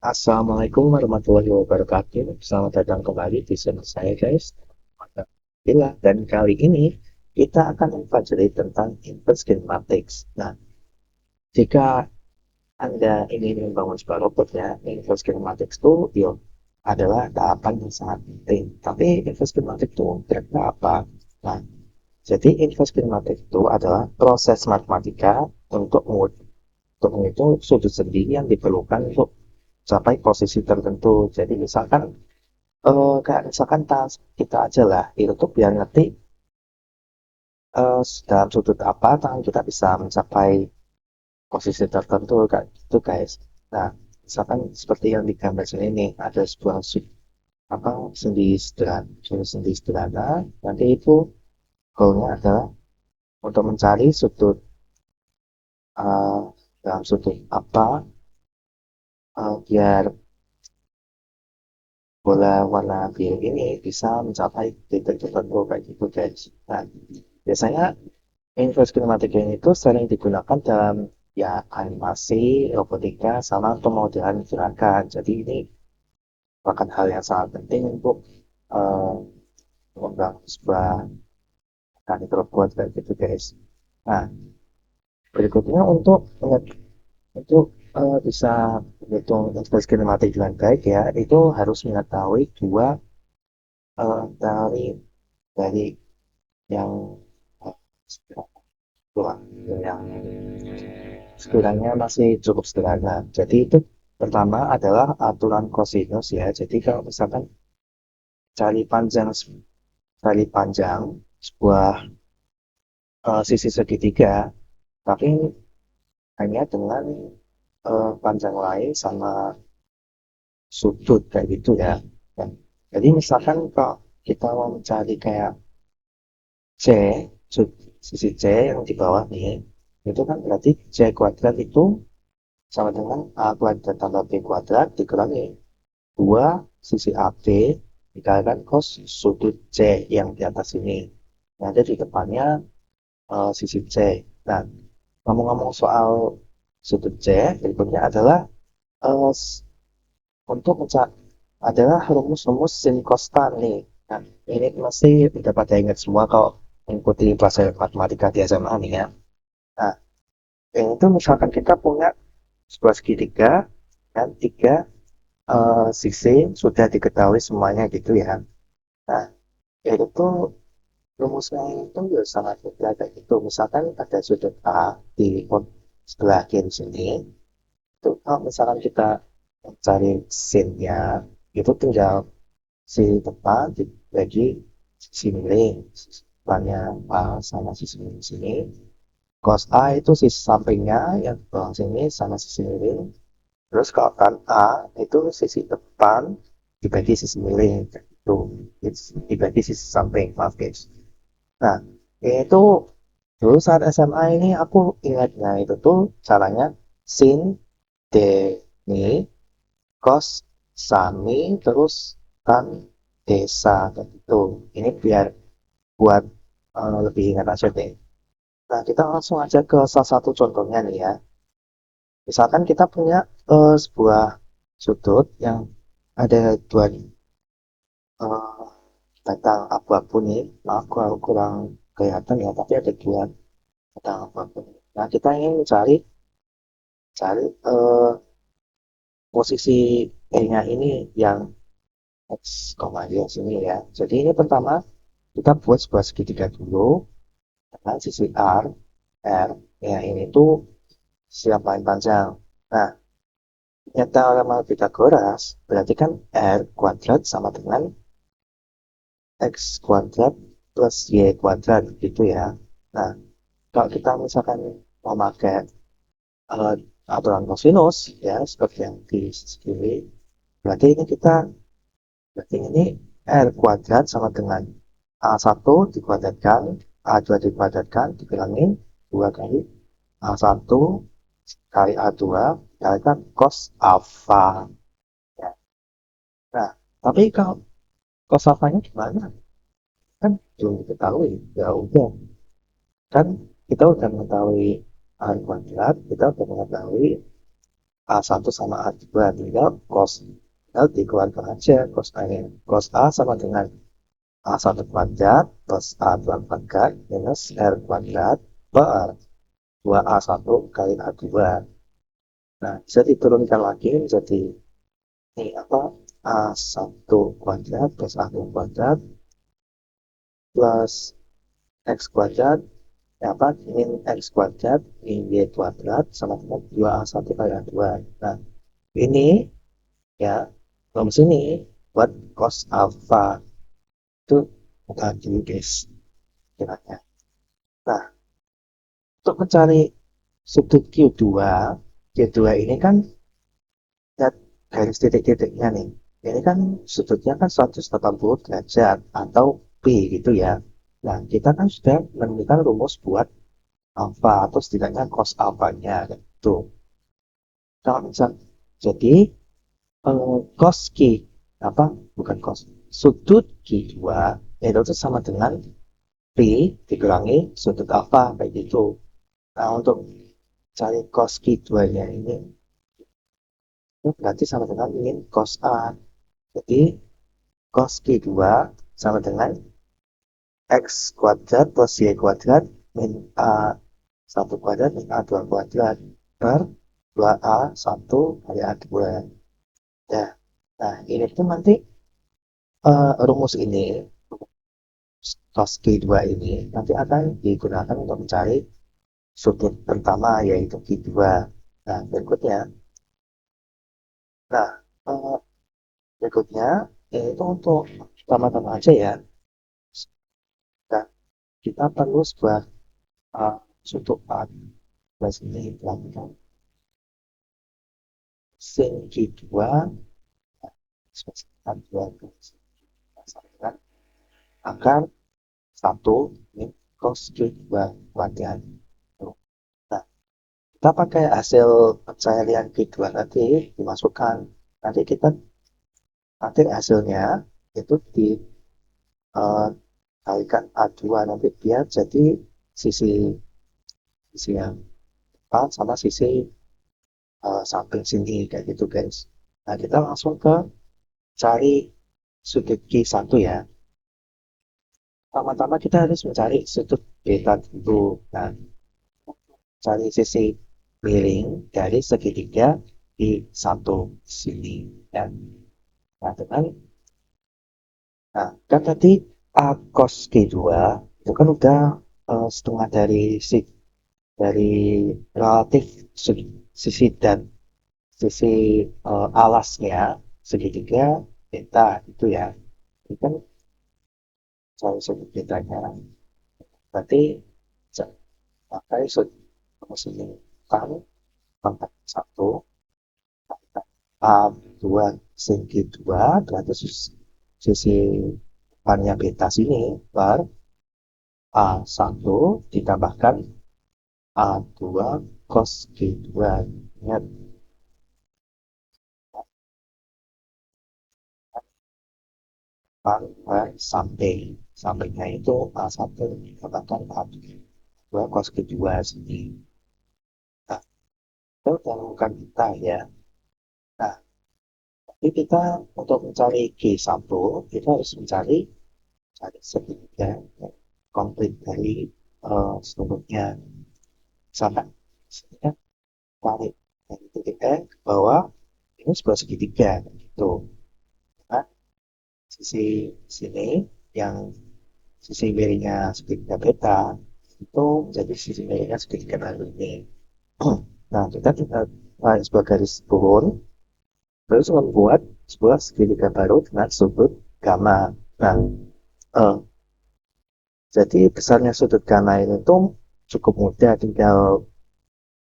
Assalamualaikum warahmatullahi wabarakatuh. Selamat datang kembali di channel saya guys. Bila dan kali ini kita akan mempelajari tentang inverse kinematics. Nah, jika Anda ingin membangun sebuah robot ya, inverse kinematics itu adalah tahapan yang sangat penting. Tapi inverse kinematics itu kira-kira apa? Nah, jadi inverse kinematics itu adalah proses matematika untuk menghitung sudut sendi yang diperlukan untuk capai posisi tertentu. Jadi kayak misalkan kita aja lah, itu tuh biar ngerti dalam sudut apa tangan kita bisa mencapai posisi tertentu kayak gitu guys. Nah, misalkan seperti yang di gambar sini nih, ada sebuah sendi sederhana, nanti itu goalnya adalah untuk mencari eh, dalam sudut apa biar bola warna biru ini bisa mencapai titik tertentu kayak gitu guys. Nah, biasanya inverse kinematic gain itu sering digunakan dalam ya animasi, robotika, sama pemodelan gerakan. Jadi ini merupakan hal yang sangat penting untuk uh, mengembangkan sebuah mekanik robot kayak gitu guys. Nah, berikutnya untuk bisa menghitung inverse kinematic dengan baik ya, itu harus mengetahui dua teori dari yang uh, yang sekiranya masih cukup sederhana. Jadi itu pertama adalah aturan kosinus ya. Jadi kalau misalkan cari panjang cari panjang sebuah sisi segitiga, tapi hanya dengan panjang lain sama sudut kayak gitu ya. Dan, jadi misalkan kalau kita mau mencari kayak C, sisi C yang di bawah nih, itu kan berarti C kuadrat itu sama dengan A kuadrat tambah B kuadrat dikurangi 2 sisi AB dikalikan cos sudut C yang di atas ini. Nah, ada di depannya sisi C. Nah, ngomong-ngomong soal sudut C, berikutnya adalah uh, untuk mencari adalah rumus-rumus sin costan nih. Nah, ini pasti udah pada ingat semua kalau mengikuti pelajaran matematika di SMA nih ya. Nah, ini tuh misalkan kita punya sebuah segitiga dan tiga sisi sudah diketahui semuanya gitu ya. Nah, itu tuh rumusnya itu ya sangat mudah kayak gitu. Misalkan ada sudut A di sebelah kiri sini, itu kalau misalkan kita mencari sinnya, itu tinggal si depan dibagi sisi miring, depannya A sama sisi miring sini. Cos A itu sisi sampingnya yang di bawah sini sama sisi miring. Terus kalau kan A itu sisi depan dibagi sisi miring, itu dibagi sisi samping, maaf guys. Nah, itu dulu saat SMA ini aku ingatnya itu tuh caranya sin D ini cos sami terus tan desa gitu. Ini biar buat lebih ingat aja deh. Nah, kita langsung aja ke salah satu contohnya nih ya. Misalkan kita punya sebuah sudut yang ada dua batang abu-abu nih. Maaf kalau kurang kelihatan ya, tapi ada dua batang abu-abu. Nah, kita ingin cari posisi E-nya ini yang X, Y sini ya. Jadi ini pertama kita buat sebuah segitiga dulu dengan sisi R ya ini tuh siap paling panjang. Nah, teorema Pythagoras berarti kan R kuadrat sama dengan X kuadrat plus Y kuadrat gitu ya. Nah, kalau kita misalkan memakai uh, aturan kosinus ya seperti yang di sisi kiri, berarti ini R kuadrat sama dengan A1 dikuadratkan, A2 dikuadratkan, dikurangin 2 kali A1 kali A2 kalikan cos alpha. Ya. Nah, tapi kalau cos alpha-nya gimana? Kan belum diketahui. Ya udah, kan kita udah mengetahui R kuadrat, kita udah mengetahui A1 sama A2, tinggal dikeluarkan aja cos A-nya. Cos A sama dengan A1 kuadrat plus A2 kuadrat minus R kuadrat per 2A1 kali A2. Nah, bisa diturunkan lagi menjadi ini apa? A1 kuadrat plus A2 kuadrat plus X kuadrat apa min X kuadrat min Y kuadrat sama dengan 2A1 kali A2. Nah, ini ya rumus ini buat cos alpha itu tadi guys kiranya. Nah, untuk mencari sudut Q2 ini kan lihat garis titik-titiknya nih. Ini kan sudutnya kan 180 derajat atau P gitu ya. Nah, kita kan sudah menemukan rumus buat alpha atau setidaknya cos alfanya gitu. Kalau misal jadi cos Q apa bukan cos sudut Q2 itu sama dengan P dikurangi sudut alfa kayak gitu. Nah, untuk cari cos Q2-nya ini itu berarti sama dengan min cos A. Jadi cos Q2 sama dengan X kuadrat plus Y kuadrat min A1 kuadrat min A2 kuadrat per 2A1 kali A2. Ya. Nah, ini tuh nanti rumus ini, cos Q2 ini nanti akan digunakan untuk mencari sudut pertama yaitu Q2. Nah, berikutnya. Nah, eh, berikutnya yaitu untuk pertama-tama aja ya. Nah, kita perlu sebuah sudut plus ini dilakukan sin Q2 spesifikkan 2 dengan akar 1 min cos Q2 kuadrat. Nah, kita pakai hasil pencarian Q2 nanti dimasukkan. Nanti hasilnya itu dikalikan A2 nanti biar jadi sisi sisi yang depan sama sisi samping sini kayak gitu guys. Nah, kita langsung ke cari sudut Q1 ya. Pertama-tama kita harus mencari sudut beta dulu. Nah, cari sisi miring dari segitiga di satu sini. Dan nah, dengan kan tadi A cos Q2 itu kan udah setengah dari relatif sisi dan sisi alasnya segitiga beta itu ya. Ini kan cari sudut betanya. Berarti pakai sudut sini kan pangkat 1 A2 sin Q2 berarti sisi depannya beta sini per A1 ditambahkan A2 cos Q2. Ingat, per samping. Sampingnya itu A1 ditambahkan A2 cos Q2 sini. Nah, itu menemukan kita ya. Nah, tapi kita untuk mencari G1, kita harus cari segitiga komplit dari sudutnya. Misalkan, misalnya tarik dari titik E ke bawah, ini sebuah segitiga gitu. Nah, sisi sini yang sisi miringnya segitiga beta itu jadi sisi miringnya segitiga baru ini. Nah, kita tarik sebuah garis turun, terus membuat sebuah segitiga baru dengan sudut gamma. Nah, eh, jadi besarnya sudut gamma ini tuh cukup mudah, tinggal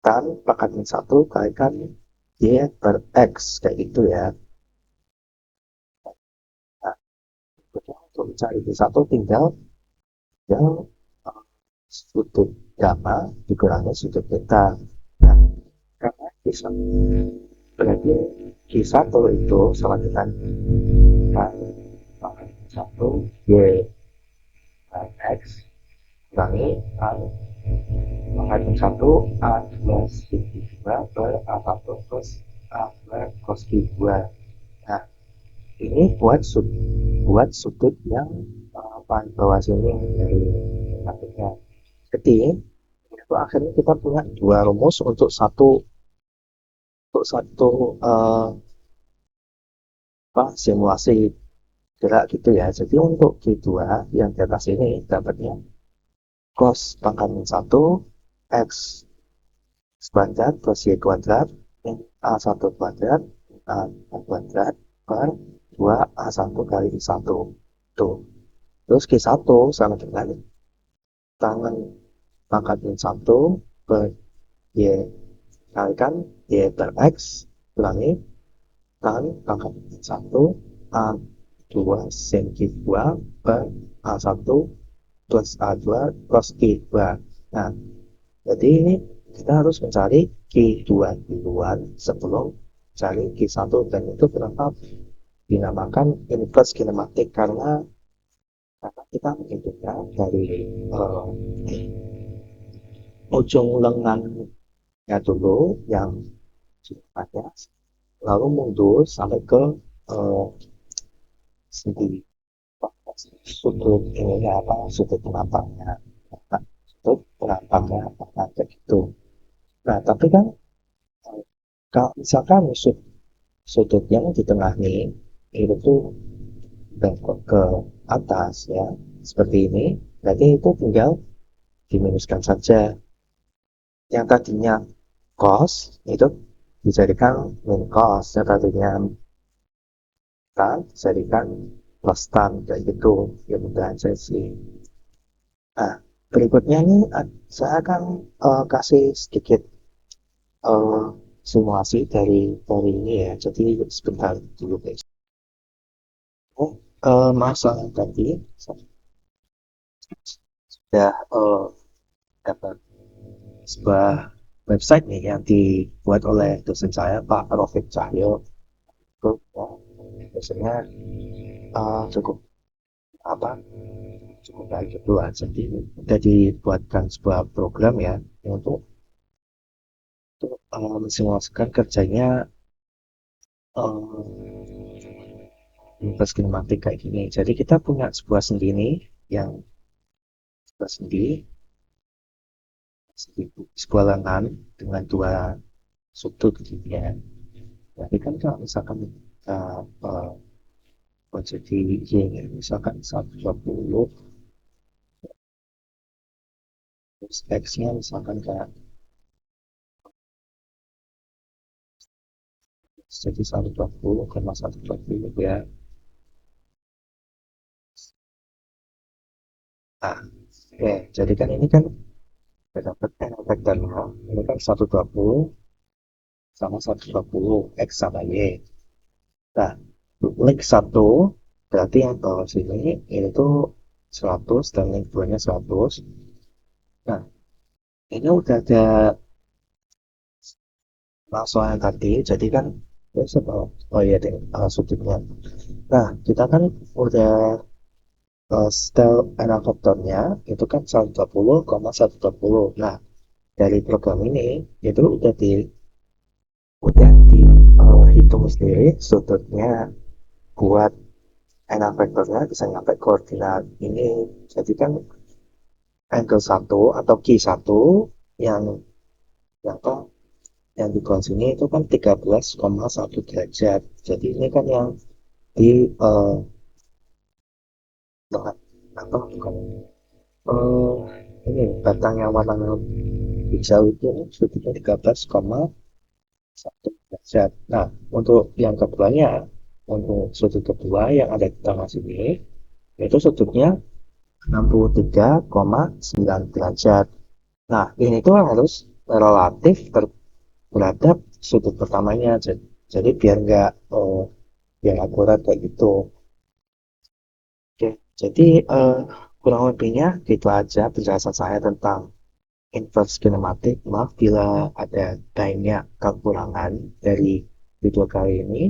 kan pangkat 1 kalikan Y per X kayak gitu ya. Nah, untuk mencari Y1 tinggal yang sudut gamma dikurangi sudut beta. Nah, karena Q1 berarti Q1 itu sama dengan kan pangkat 1 Y per X kurangi kan pangkat 1 A plus 2 per A1 plus A cos Q2. Nah, ini buat sudut yang paling bawah sini dari grafiknya. Jadi, itu akhirnya kita punya dua rumus untuk satu simulasi gerak gitu ya. Jadi untuk Q2 yang di atas ini dapatnya cos pangkat min 1 x kuadrat plus y kuadrat min A1 kuadrat A kuadrat per 2 A1 kali I1. Tuh. Terus Q1 sama dengan tangan pangkat min 1 per y kalikan y per x kurangi tangan pangkat min 1 A2 sin Q2 per A1 plus A2 cos Q2. Nah, jadi ini kita harus mencari Q2 duluan sebelum cari Q1, dan itu kenapa dinamakan inverse kinematik, karena kita menghitungnya dari ujung lengannya dulu yang sifatnya, lalu mundur sampai ke sendi sudut ininya sudut penampaknya, kayak gitu. Nah, tapi kan kalau misalkan sudutnya di tengah nih itu tuh bengkok ke atas ya, seperti ini, berarti itu tinggal diminuskan saja. Yang tadinya cos itu dijadikan min cos, yang tadinya tan dijadikan plus tan, kayak gitu ya, mudah aja sih. Nah, berikutnya nih saya akan kasih sedikit uh, simulasi dari ini ya. Jadi sebentar dulu guys. Masa tadi saya sudah dapat sebuah website nih yang dibuat oleh dosen saya, Pak Rofik Cahyo. Itu dosennya cukup apa cukup baik gitu lah. Jadi udah dibuatkan sebuah program ya untuk mensimulasikan kerjanya inverse kinematik kayak gini. Jadi kita punya sebuah sendi ini, yang sebuah sendi sebuah lengan dengan dua sudut gitu ya. Jadi kan kalau misalkan kita jadi y misalkan 120, terus x-nya misalkan kayak jadi 120,120 ya. Nah, oke, jadi kan ini kan kita dapat n vektornya, ini kan 120 sama 120 x sama y. Nah, link 1 berarti yang bawah sini itu 100 dan link 2 nya 100. Nah, ini udah ada langsung tadi, jadi kan biasa oh iya deh, sudutnya. Nah, kita kan udah setel anak vektornya itu kan 120,120. Nah, dari program ini itu udah dihitung sendiri sudutnya buat anak vektornya bisa nyampe koordinat ini. Jadi kan angle 1 atau Q1 yang yang apa yang di garis sini itu kan 13,1 derajat. Jadi ini kan yang di tengah apa bukan eh ini batang yang warna hijau itu sudutnya 13,1 derajat. Nah, untuk yang keduanya, untuk sudut kedua yang ada di tengah sini, itu sudutnya 63,9 derajat. Nah, ini tuh harus relatif terhadap sudut pertamanya. Jadi biar akurat kayak gitu. Oke, jadi kurang lebihnya gitu aja penjelasan saya tentang inverse kinematik. Maaf bila ada banyak kekurangan dari video kali ini,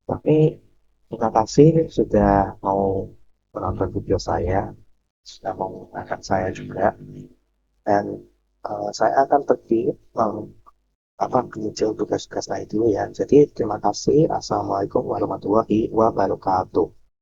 tapi terima kasih sudah mau menonton video saya, sudah mau mendengarkan saya juga, dan saya akan pergi apa menyicil tugas-tugas lain dulu ya. Jadi terima kasih. Assalamualaikum warahmatullahi wabarakatuh.